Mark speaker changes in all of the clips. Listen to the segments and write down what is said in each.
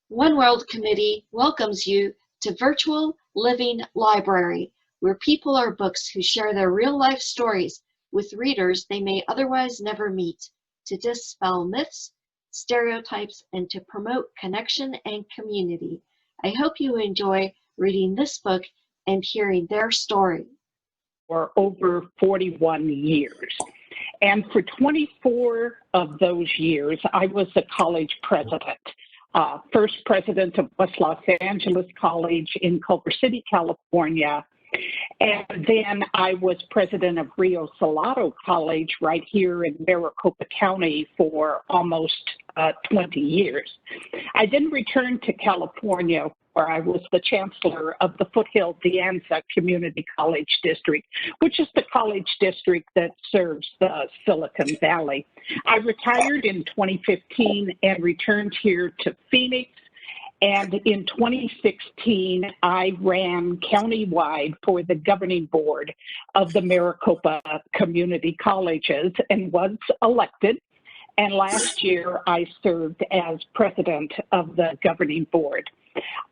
Speaker 1: One World Committee welcomes you to Virtual Living Library, where people are books who share their real-life stories with readers they may otherwise never meet, to dispel myths, stereotypes, and to promote connection and community. I hope you enjoy reading this book and hearing their story.
Speaker 2: For over 41 years. And for 24 of those years, I was the college president. First president of West Los Angeles College in Culver City, California. And then I was president of Rio Salado College right here in Maricopa County for almost 20 years. I then returned to California, where I was the chancellor of the Foothill De Anza Community College District, which is the college district that serves the Silicon Valley. I retired in 2015 and returned here to Phoenix. And in 2016, I ran countywide for the governing board of the Maricopa Community Colleges and was elected. And last year, I served as president of the governing board.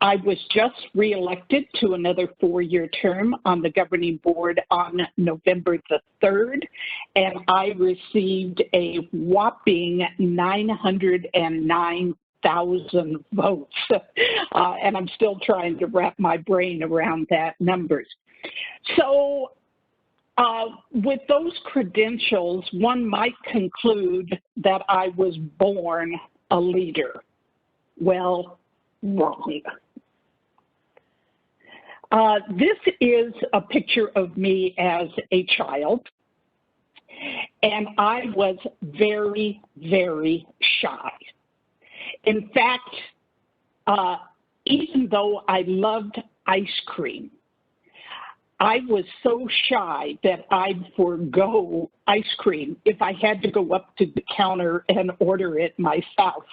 Speaker 2: I was just reelected to another 4-year term on the governing board on November the 3rd, and I received a whopping 909,000 votes, and I'm still trying to wrap my brain around that numbers. So with those credentials, one might conclude that I was born a leader. Well, wrong. This is a picture of me as a child, and I was very, very shy. In fact, even though I loved ice cream, I was so shy that I'd forego ice cream if I had to go up to the counter and order it myself.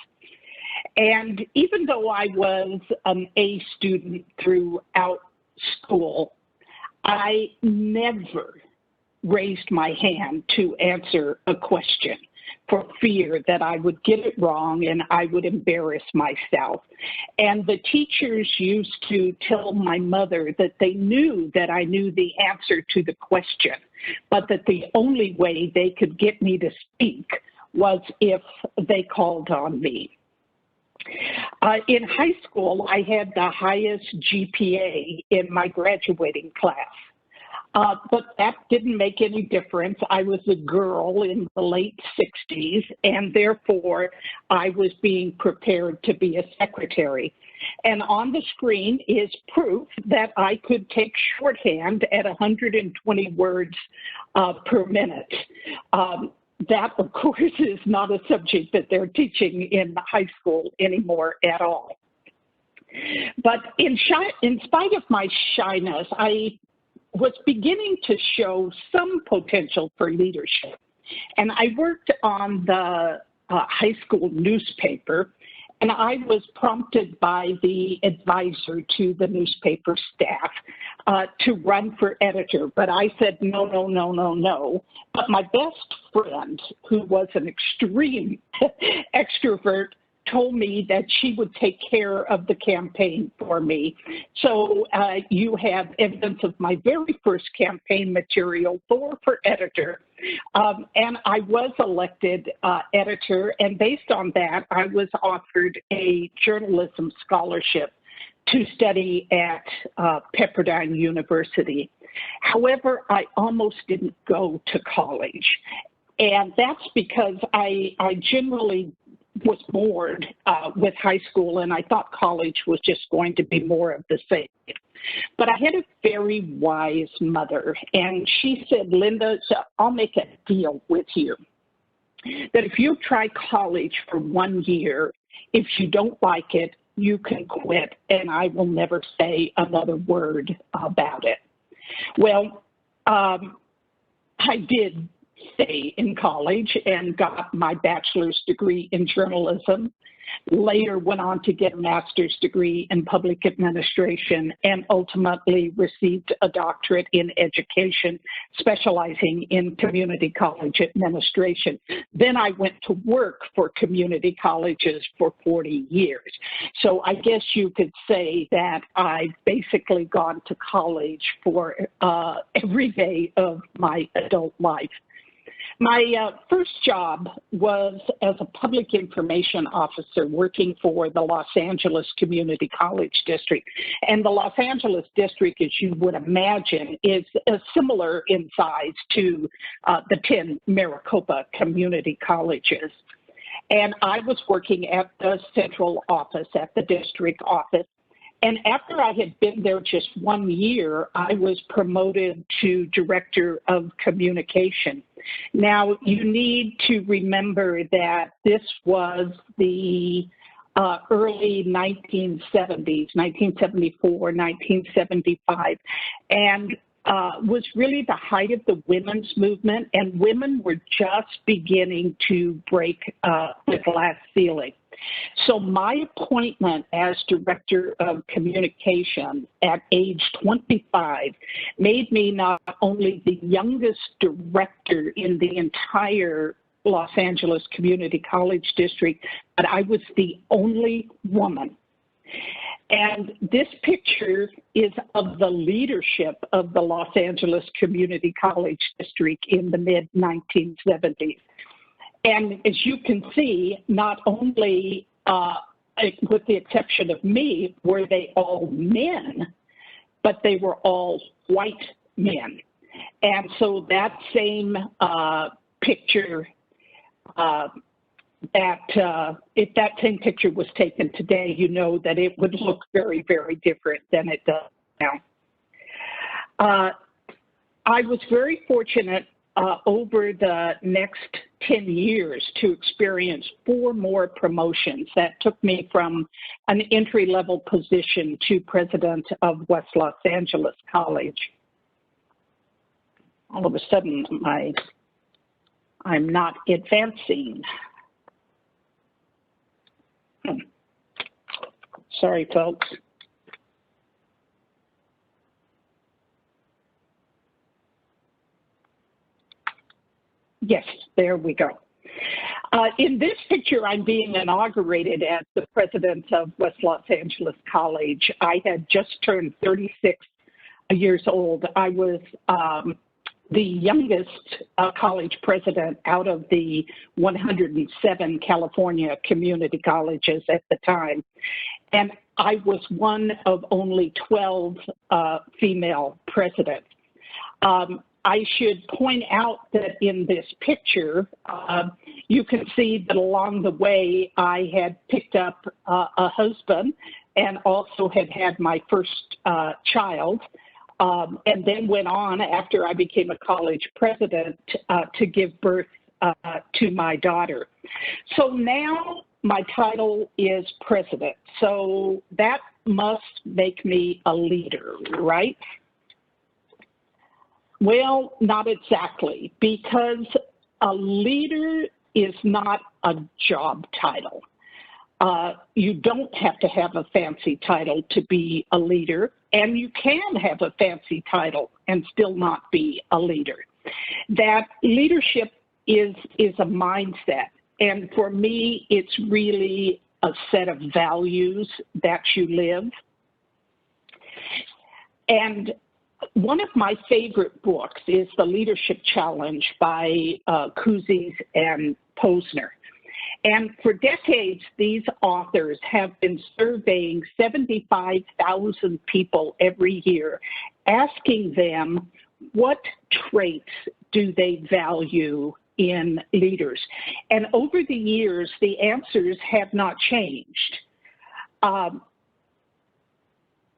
Speaker 2: And even though I was an A student throughout school, I never raised my hand to answer a question for fear that I would get it wrong and I would embarrass myself. And the teachers used to tell my mother that they knew that I knew the answer to the question, but that the only way they could get me to speak was if they called on me. In high school, I had the highest GPA in my graduating class. But that didn't make any difference. I was a girl in the late 60s, and therefore I was being prepared to be a secretary. And on the screen is proof that I could take shorthand at 120 words per minute. That, of course, is not a subject that they're teaching in high school anymore at all. But in spite of my shyness, I was beginning to show some potential for leadership. And I worked on the high school newspaper, and I was prompted by the advisor to the newspaper staff to run for editor. But I said, no, no, no, no, no. But my best friend, who was an extreme extrovert, told me that she would take care of the campaign for me. So you have evidence of my very first campaign material, Thor for editor. And I was elected editor, and based on that, I was offered a journalism scholarship to study at Pepperdine University. However, I almost didn't go to college. And that's because I generally was bored with high school, and I thought college was just going to be more of the same. But I had a very wise mother, and she said, Linda, I'll make a deal with you, that if you try college for 1 year, if you don't like it, you can quit, and I will never say another word about it. Well, I did stay in college and got my bachelor's degree in journalism. Later went on to get a master's degree in public administration and ultimately received a doctorate in education, specializing in community college administration. Then I went to work for community colleges for 40 years. So I guess you could say that I've basically gone to college for every day of my adult life. My first job was as a public information officer working for the Los Angeles Community College District. And the Los Angeles District, as you would imagine, is similar in size to the 10 Maricopa community colleges. And I was working at the central office, at the district office. And after I had been there just 1 year, I was promoted to director of communication. Now, you need to remember that this was the early 1970s, 1974, 1975, and was really the height of the women's movement, and women were just beginning to break the glass ceiling. So my appointment as director of communications at age 25 made me not only the youngest director in the entire Los Angeles Community College District, but I was the only woman. And this picture is of the leadership of the Los Angeles Community College District in the mid-1970s. And as you can see, not only, with the exception of me, were they all men, but they were all white men. And so that same picture, if that same picture was taken today, you know that it would look very, very different than it does now. I was very fortunate over the next 10 years to experience 4 more promotions that took me from an entry-level position to president of West Los Angeles College. All of a sudden, I'm not advancing. Sorry, folks. Yes, there we go. In this picture, I'm being inaugurated as the president of West Los Angeles College. I had just turned 36 years old. I was the youngest college president out of the 107 California community colleges at the time. And I was one of only 12 female presidents. I should point out that in this picture, you can see that along the way, I had picked up a husband and also had my first child, and then went on after I became a college president to give birth to my daughter. So now my title is president. So that must make me a leader, right? Well, not exactly, because a leader is not a job title. You don't have to have a fancy title to be a leader, and you can have a fancy title and still not be a leader. That leadership is a mindset, and for me, it's really a set of values that you live. And one of my favorite books is The Leadership Challenge by Cousins and Posner. And for decades, these authors have been surveying 75,000 people every year, asking them what traits do they value in leaders. And over the years, the answers have not changed.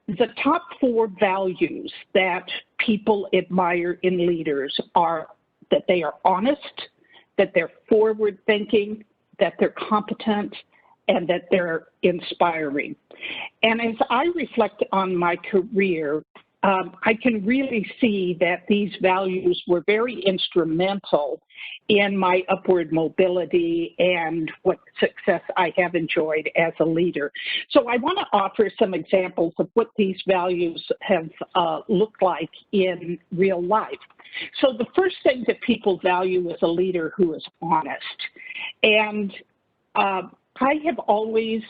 Speaker 2: The top 4 values that people admire in leaders are that they are honest, that they're forward-thinking, that they're competent, and that they're inspiring. And as I reflect on my career, I can really see that these values were very instrumental in my upward mobility and what success I have enjoyed as a leader. So I want to offer some examples of what these values have looked like in real life. So the first thing that people value is a leader who is honest. And I have always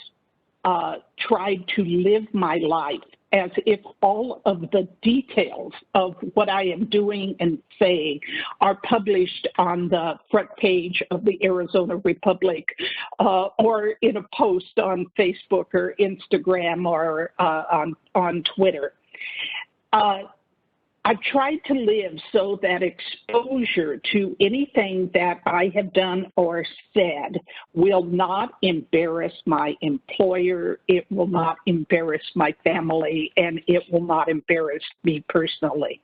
Speaker 2: tried to live my life as if all of the details of what I am doing and saying are published on the front page of the Arizona Republic or in a post on Facebook or Instagram or on Twitter. I've tried to live so that exposure to anything that I have done or said will not embarrass my employer, it will not embarrass my family, and it will not embarrass me personally.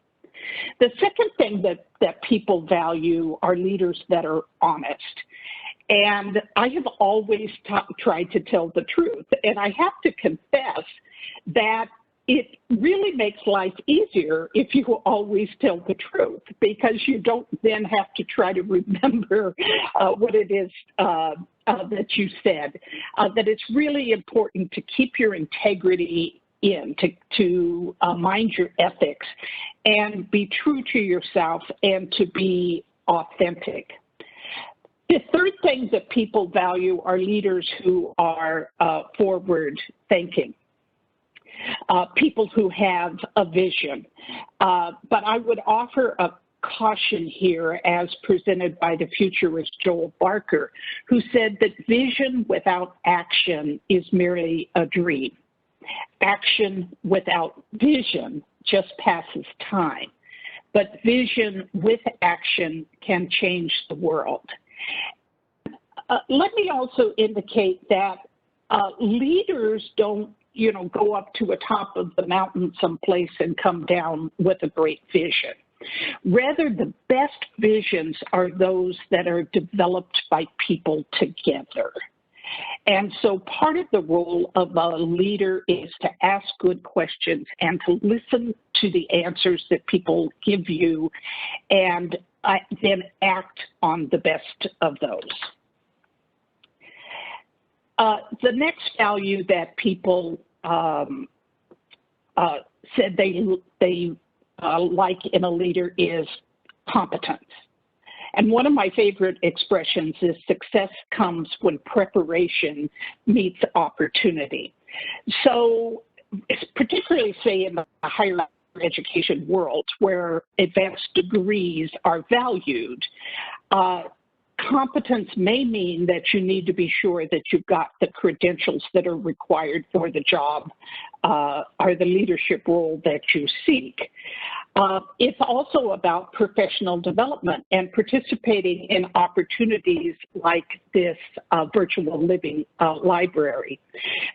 Speaker 2: The second thing that people value are leaders that are honest. And I have always tried to tell the truth. And I have to confess that it really makes life easier if you always tell the truth, because you don't then have to try to remember what it is that you said. That it's really important to keep your integrity in, to mind your ethics and be true to yourself and to be authentic. The third thing that people value are leaders who are forward thinking. People who have a vision. But I would offer a caution here as presented by the futurist Joel Barker, who said that vision without action is merely a dream. Action without vision just passes time. But vision with action can change the world. Let me also indicate that leaders don't go up to a top of the mountain someplace and come down with a great vision. Rather, the best visions are those that are developed by people together. And so part of the role of a leader is to ask good questions and to listen to the answers that people give you and then act on the best of those. The next value that people said they like in a leader is competence. And one of my favorite expressions is success comes when preparation meets opportunity. So particularly, say, in the higher education world where advanced degrees are valued, competence may mean that you need to be sure that you've got the credentials that are required for the job or the leadership role that you seek. It's also about professional development and participating in opportunities like this virtual living library.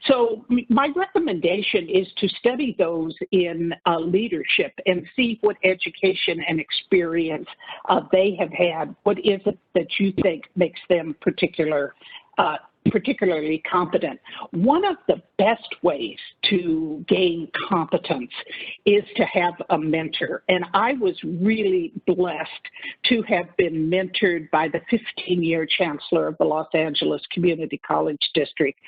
Speaker 2: So my recommendation is to study those in leadership and see what education and experience they have had. What is it that you think makes them particularly competent? One of the best ways to gain competence is to have a mentor. And I was really blessed to have been mentored by the 15-year chancellor of the Los Angeles Community College District,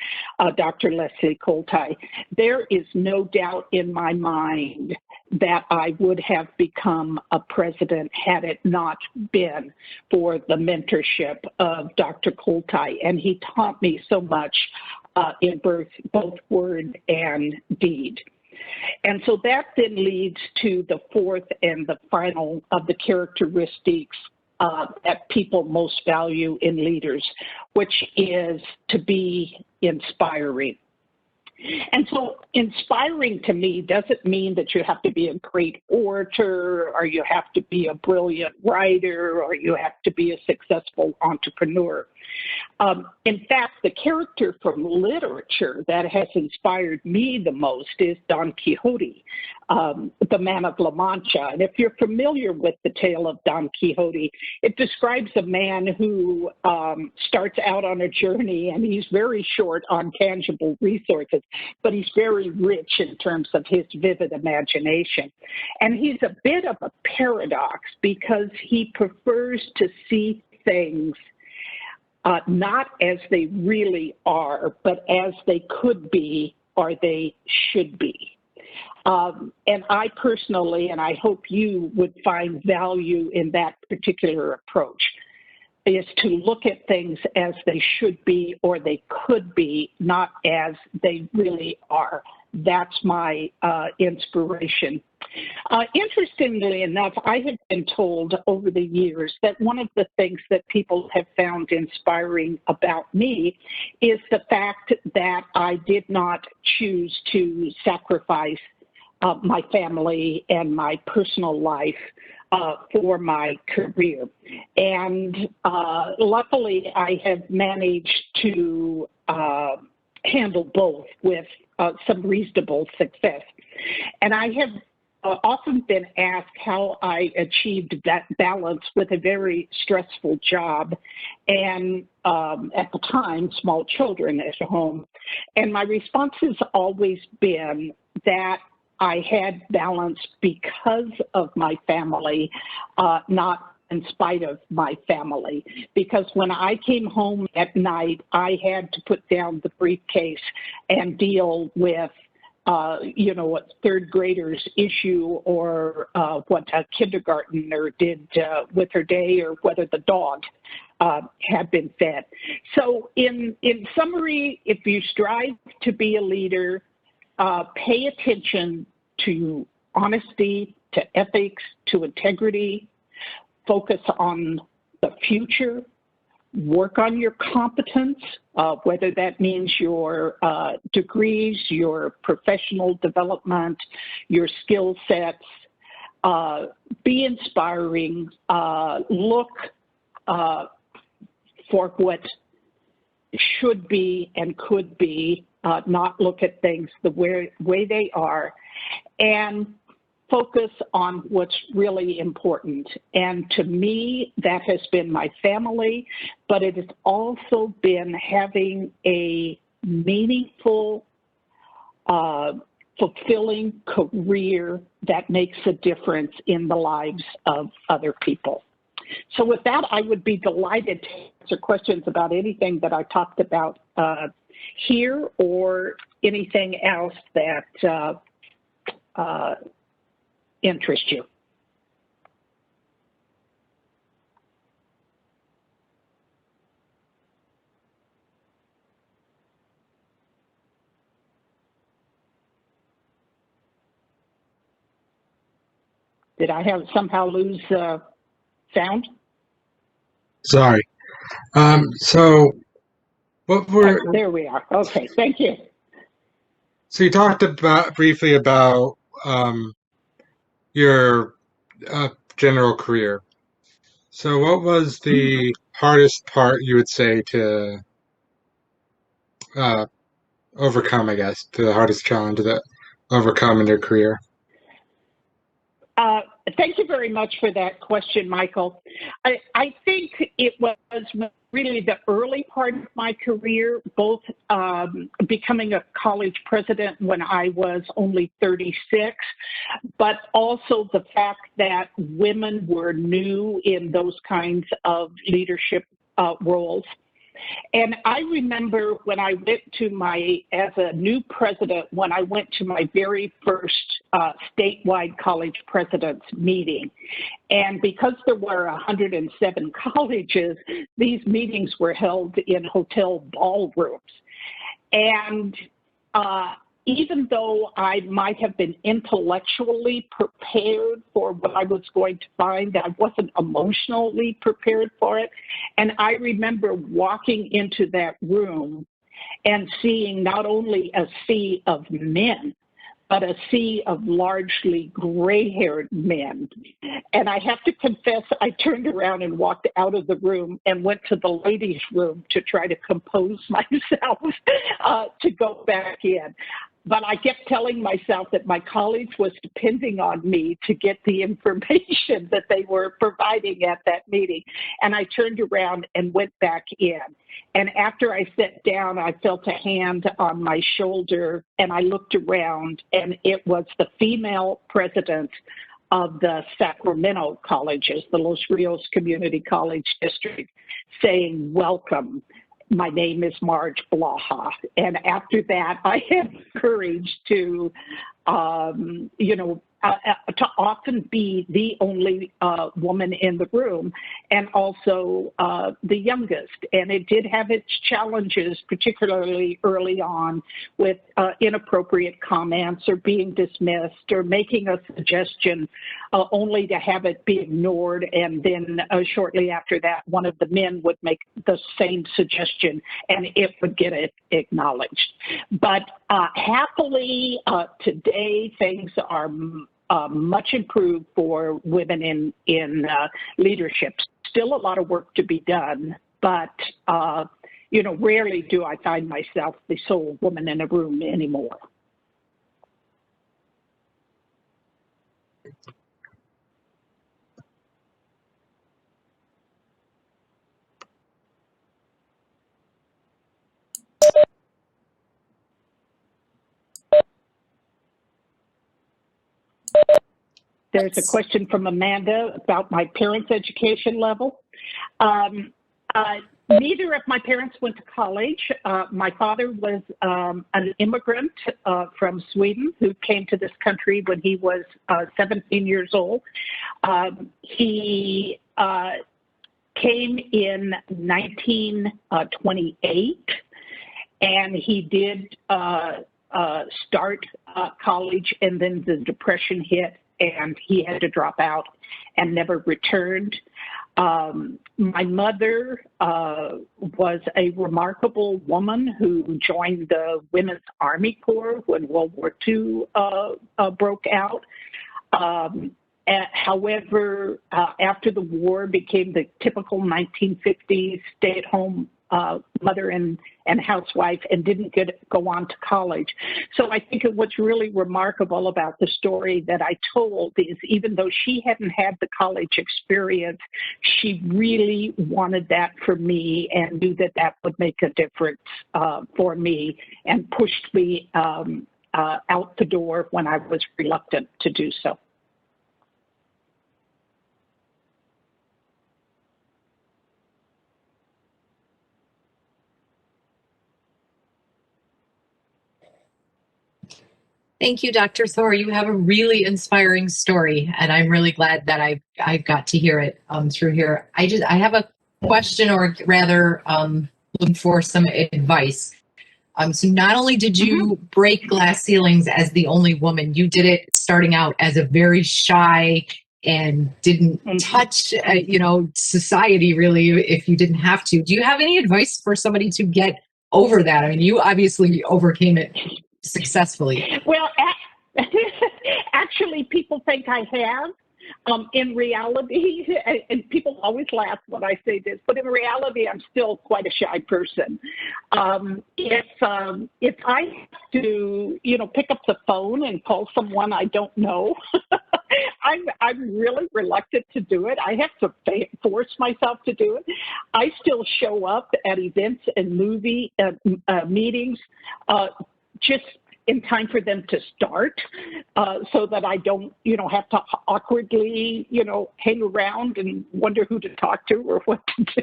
Speaker 2: Dr. Leslie Coltai. There is no doubt in my mind that I would have become a president had it not been for the mentorship of Dr. Coltai. And he taught me so much in both word and deed. And so that then leads to the fourth and the final of the characteristics that people most value in leaders, which is to be inspiring. And so inspiring to me doesn't mean that you have to be a great orator or you have to be a brilliant writer or you have to be a successful entrepreneur. In fact, the character from literature that has inspired me the most is Don Quixote, the Man of La Mancha. And if you're familiar with the tale of Don Quixote, it describes a man who starts out on a journey, and he's very short on tangible resources, but he's very rich in terms of his vivid imagination. And he's a bit of a paradox because he prefers to see things not as they really are, but as they could be or they should be. And I personally, and I hope you would find value in that particular approach, is to look at things as they should be or they could be, not as they really are. That's my inspiration. Interestingly enough, I have been told over the years that one of the things that people have found inspiring about me is the fact that I did not choose to sacrifice my family and my personal life for my career. And luckily, I have managed to handle both with some reasonable success. And I have often been asked how I achieved that balance with a very stressful job and at the time, small children at home. And my response has always been that I had balance because of my family, not in spite of my family. Because when I came home at night, I had to put down the briefcase and deal with what third graders issue or what a kindergartner did with her day or whether the dog had been fed. So in summary, if you strive to be a leader, pay attention to honesty, to ethics, to integrity, focus on the future, work on your competence, whether that means your degrees, your professional development, your skill sets, be inspiring, look for what should be and could be, not look at things the way they are, and focus on what's really important. And to me, that has been my family, but it has also been having a meaningful, fulfilling career that makes a difference in the lives of other people. So with that, I would be delighted to answer questions about anything that I talked about here or anything else that interests you. Did I somehow lose sound?
Speaker 3: Sorry. So what were
Speaker 2: there we are. Okay, thank you.
Speaker 3: So you talked briefly about your general career. So what was the hardest part you would say to overcome, I guess, the hardest challenge to overcome in your career?
Speaker 2: Thank you very much for that question, Michael. I think it was really the early part of my career, both becoming a college president when I was only 36, but also the fact that women were new in those kinds of leadership roles. And I remember when I went to as a new president, when I went to my very first statewide college presidents meeting. And because there were 107 colleges, these meetings were held in hotel ballrooms. And even though I might have been intellectually prepared for what I was going to find, I wasn't emotionally prepared for it. And I remember walking into that room and seeing not only a sea of men, but a sea of largely gray-haired men. And I have to confess, I turned around and walked out of the room and went to the ladies' room to try to compose myself to go back in. But I kept telling myself that my college was depending on me to get the information that they were providing at that meeting. And I turned around and went back in. And after I sat down, I felt a hand on my shoulder, and I looked around, and it was the female president of the Sacramento colleges, the Los Rios Community College District, saying, "Welcome. My name is Marge Blaha." And after that, I had courage to, to often be the only woman in the room, and also the youngest. And it did have its challenges, particularly early on, with inappropriate comments or being dismissed or making a suggestion only to have it be ignored. And then shortly after that, one of the men would make the same suggestion and it would get acknowledged. But happily, today, things are much improved for women in leadership. Still a lot of work to be done, but rarely do I find myself the sole woman in a room anymore. There's a question from Amanda about my parents' education level. Neither of my parents went to college. My father was an immigrant from Sweden who came to this country when he was 17 years old. He came in 1928, and he did start college, and then the Depression hit, and he had to drop out and never returned. My mother was a remarkable woman who joined the Women's Army Corps when World War II broke out. However, after the war, became the typical 1950s stay-at-home mother and housewife, and didn't go on to college. So I think what's really remarkable about the story that I told is, even though she hadn't had the college experience, she really wanted that for me and knew that that would make a difference for me, and pushed me out the door when I was reluctant to do so.
Speaker 4: Thank you, Dr. Thor. You have a really inspiring story, and I'm really glad that I got to hear it through here. I have a question, or rather, looking for some advice. So not only did you break glass ceilings as the only woman, you did it starting out as a very shy and didn't touch, society really, if you didn't have to. Do you have any advice for somebody to get over that? I mean, you obviously overcame it successfully.
Speaker 2: Well, actually, people think I have. In reality, and people always laugh when I say this, but in reality, I'm still quite a shy person. If I have to, pick up the phone and call someone I don't know, I'm really reluctant to do it. I have to force myself to do it. I still show up at events and movie meetings just in time for them to start, so that I don't, have to awkwardly, hang around and wonder who to talk to or what to do.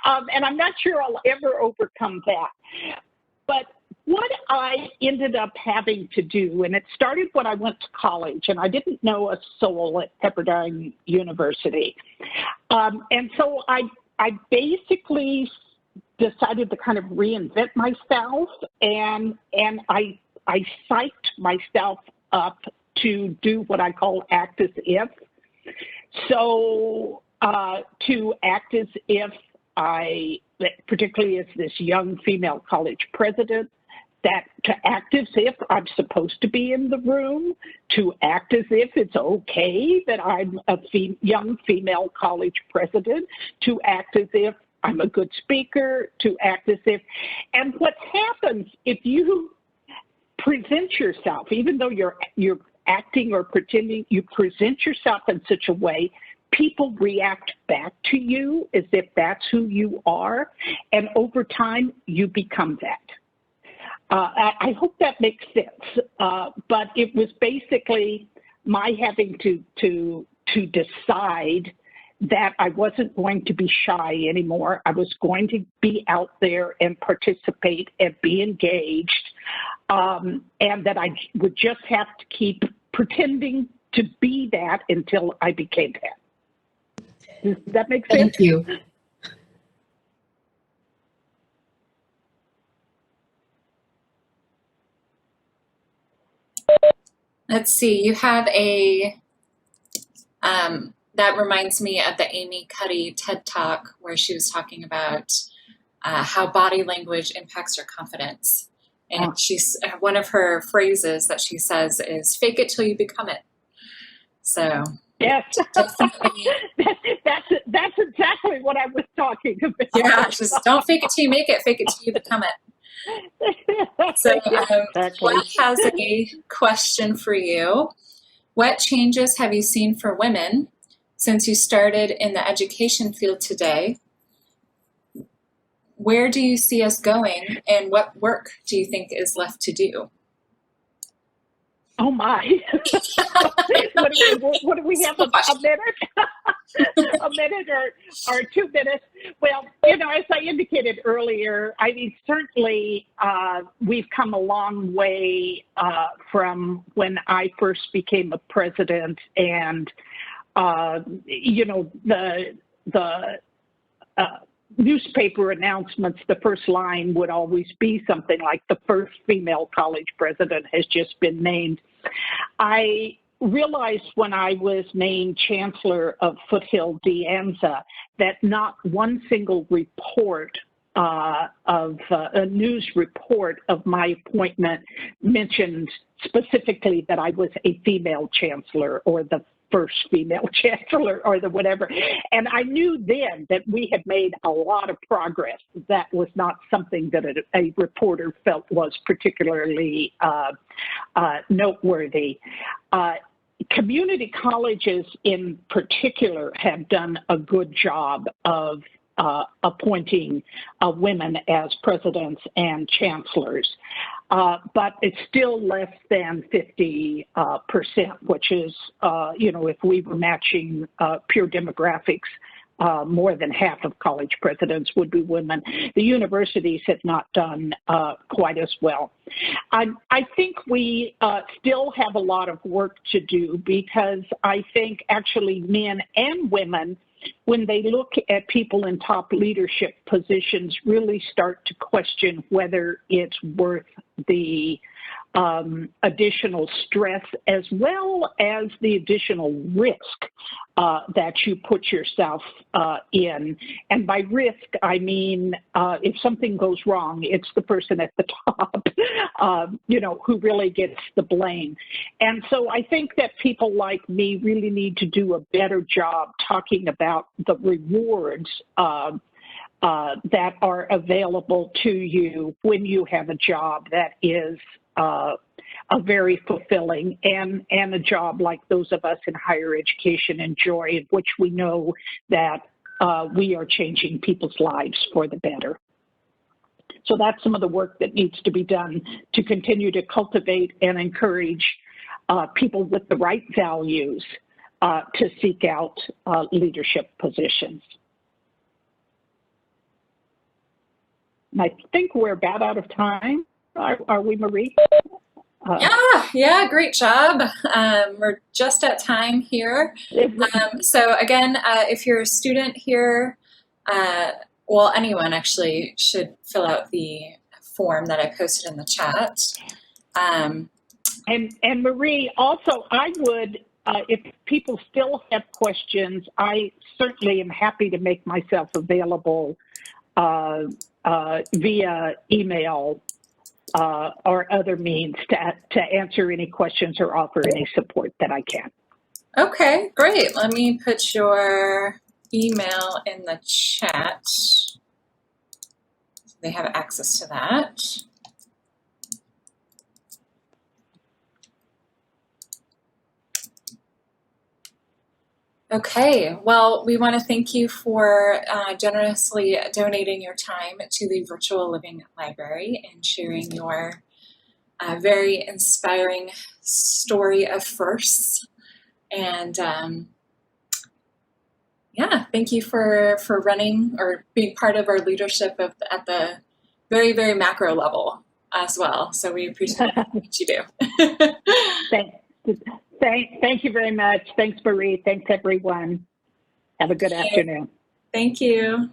Speaker 2: And I'm not sure I'll ever overcome that. But what I ended up having to do, and it started when I went to college, and I didn't know a soul at Pepperdine University. And so I basically decided to kind of reinvent myself, and I psyched myself up to do what I call act as if. So to act as if particularly as this young female college president, that to act as if I'm supposed to be in the room, to act as if it's okay that I'm a young female college president, to act as if I'm a good speaker, to act as if, and what happens if you present yourself, even though you're acting or pretending, you present yourself in such a way, people react back to you as if that's who you are, and over time you become that. I hope that makes sense, but it was basically my having to decide that I wasn't going to be shy anymore. I was going to be out there and participate and be engaged, and that I would just have to keep pretending to be that until I became that. Does that make sense?
Speaker 4: Thank you.
Speaker 5: Let's see, you have that reminds me of the Amy Cuddy TED Talk where she was talking about how body language impacts your confidence. And she's one of her phrases that she says is "fake it till you become it." So
Speaker 2: yes,
Speaker 5: definitely,
Speaker 2: that's exactly what I was talking about.
Speaker 5: Yeah, just don't fake it till you make it. Fake it till you become it. So,
Speaker 2: exactly.
Speaker 5: Jack has a question for you. What changes have you seen for women since you started in the education field today? Where do you see us going, and what work do you think is left to do?
Speaker 2: Oh my! what do we have? A minute? A minute or 2 minutes? Well, as I indicated earlier, I mean, certainly we've come a long way from when I first became a president, and the newspaper announcements, the first line would always be something like the first female college president has just been named. I realized when I was named chancellor of Foothill De Anza that not one single report a news report of my appointment mentioned specifically that I was a female chancellor or the first female chancellor or the whatever. And I knew then that we had made a lot of progress. That was not something that a reporter felt was particularly noteworthy. Community colleges in particular have done a good job of appointing women as presidents and chancellors. But it's still less than 50%, which is, if we were matching pure demographics, more than half of college presidents would be women. The universities have not done quite as well. I think we still have a lot of work to do because I think actually men and women, when they look at people in top leadership positions, really start to question whether it's worth the additional stress as well as the additional risk that you put yourself in. And by risk, I mean, if something goes wrong, it's the person at the top, who really gets the blame. And so I think that people like me really need to do a better job talking about the rewards that are available to you when you have a job that is a very fulfilling and a job like those of us in higher education enjoy, in which we know that we are changing people's lives for the better. So that's some of the work that needs to be done to continue to cultivate and encourage people with the right values to seek out leadership positions. And I think we're about out of time. Are we, Marie?
Speaker 5: Yeah, great job. We're just at time here. So again, if you're a student here, well, anyone actually should fill out the form that I posted in the chat.
Speaker 2: And Marie, also, I would, if people still have questions, I certainly am happy to make myself available via email or other means to answer any questions or offer any support that I can.
Speaker 5: Okay, great. Let me put your email in the chat. They have access to that. Okay, well, we want to thank you for generously donating your time to the Virtual Living Library and sharing your very inspiring story of firsts. And yeah, thank you for running or being part of our leadership at the very, very macro level as well. So we appreciate what you do.
Speaker 2: Thank you very much. Thanks, Marie. Thanks, everyone. Have a good afternoon.
Speaker 5: Thank you.